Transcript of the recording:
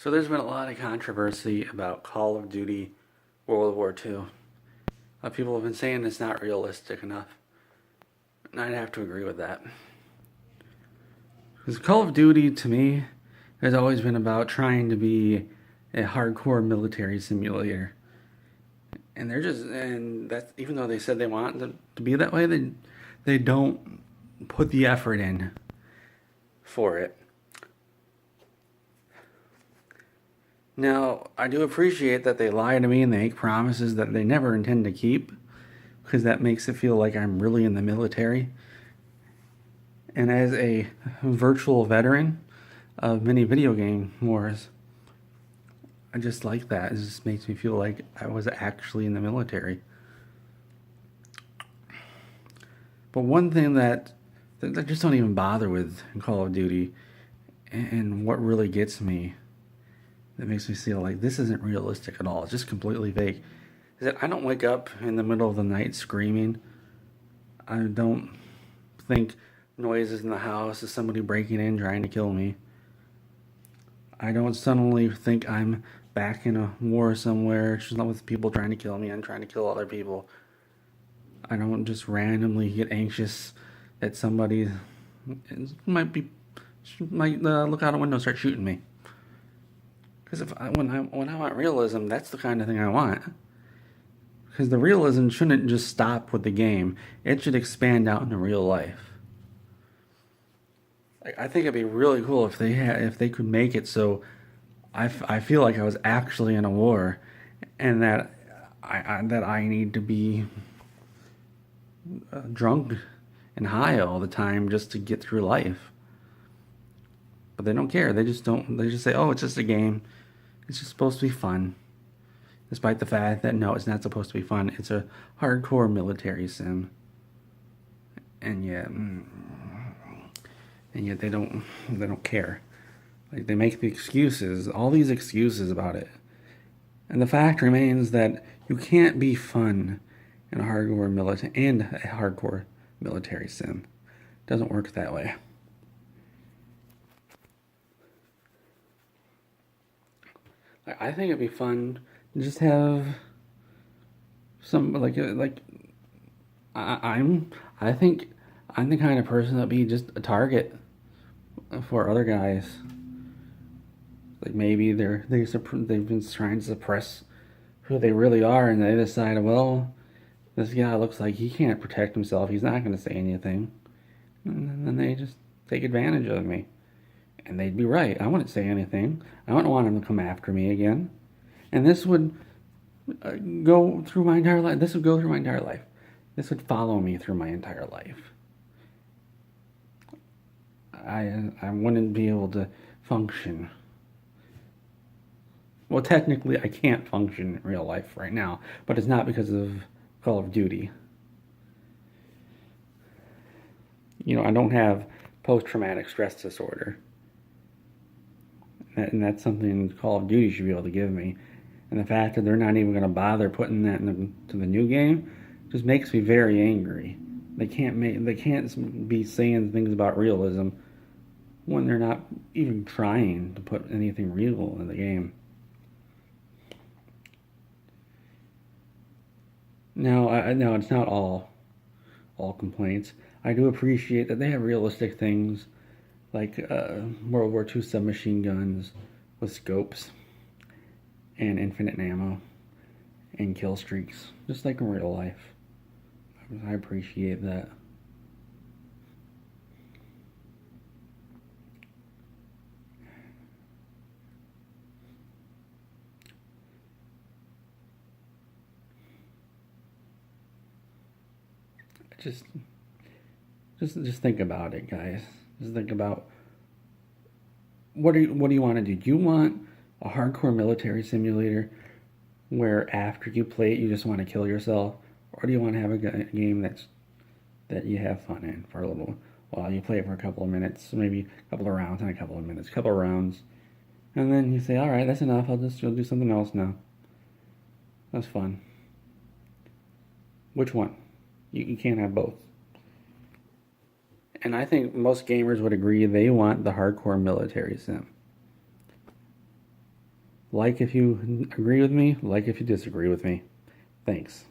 So there's been a lot of controversy about Call of Duty World War II. People have been saying it's not realistic enough. And I'd have to agree with that. Because Call of Duty, to me, has always been about trying to be a hardcore military simulator. And that's, even though they said they want it to be that way, they don't put the effort in for it. Now, I do appreciate that they lie to me and they make promises that they never intend to keep, because that makes it feel like I'm really in the military. And as a virtual veteran of many video game wars, I just like that. It just makes me feel like I was actually in the military. But one thing that I just don't even bother with in Call of Duty, and what really gets me, that makes me feel like this isn't realistic at all, it's just completely fake, is that I don't wake up in the middle of the night screaming. I don't think noises in the house is somebody breaking in trying to kill me. I don't suddenly think I'm back in a war somewhere. It's just not with people trying to kill me. I'm trying to kill other people. I don't just randomly get anxious that somebody might look out a window and start shooting me. Because when I want realism, that's the kind of thing I want. Because the realism shouldn't just stop with the game; it should expand out into real life. I think it'd be really cool if they could make it so I feel like I was actually in a war, and that I need to be drunk and high all the time just to get through life. But they don't care. They just don't. They just say, "Oh, it's just a game. It's just supposed to be fun." Despite the fact that no, it's not supposed to be fun. It's a hardcore military sim, and yet they don't care. Like, they make the excuses, all these excuses about it. And the fact remains that you can't be fun in a hardcore military sim. It doesn't work that way. I think it'd be fun to just have some like I think I'm the kind of person that'd be just a target for other guys. Like, maybe they've been trying to suppress who they really are, and they decide, well, this guy looks like he can't protect himself. He's not going to say anything, and then they just take advantage of me. And they'd be right. I wouldn't say anything. I wouldn't want him to come after me again. And this would go through my entire life. This would go through my entire life. This would follow me through my entire life. I wouldn't be able to function. Well, technically, I can't function in real life right now, but it's not because of Call of Duty. I don't have post-traumatic stress disorder. And that's something Call of Duty should be able to give me. And the fact that they're not even going to bother putting that into the new game just makes me very angry. They can't be saying things about realism when they're not even trying to put anything real in the game. No, it's not all complaints. I do appreciate that they have realistic things like World War II submachine guns with scopes and infinite ammo and kill streaks, just like in real life. I appreciate that. Just, just think about it, guys. Just think about what do you want to do? Do you want a hardcore military simulator where after you play it you just want to kill yourself, or do you want to have a game that you have fun in for a little while? You play it for a couple of minutes, maybe a couple of rounds, not a couple of minutes, a couple of rounds, and then you say, "All right, that's enough. I'll do something else now." That's fun. Which one? You can't have both. And I think most gamers would agree they want the hardcore military sim. Like if you agree with me, like if you disagree with me. Thanks.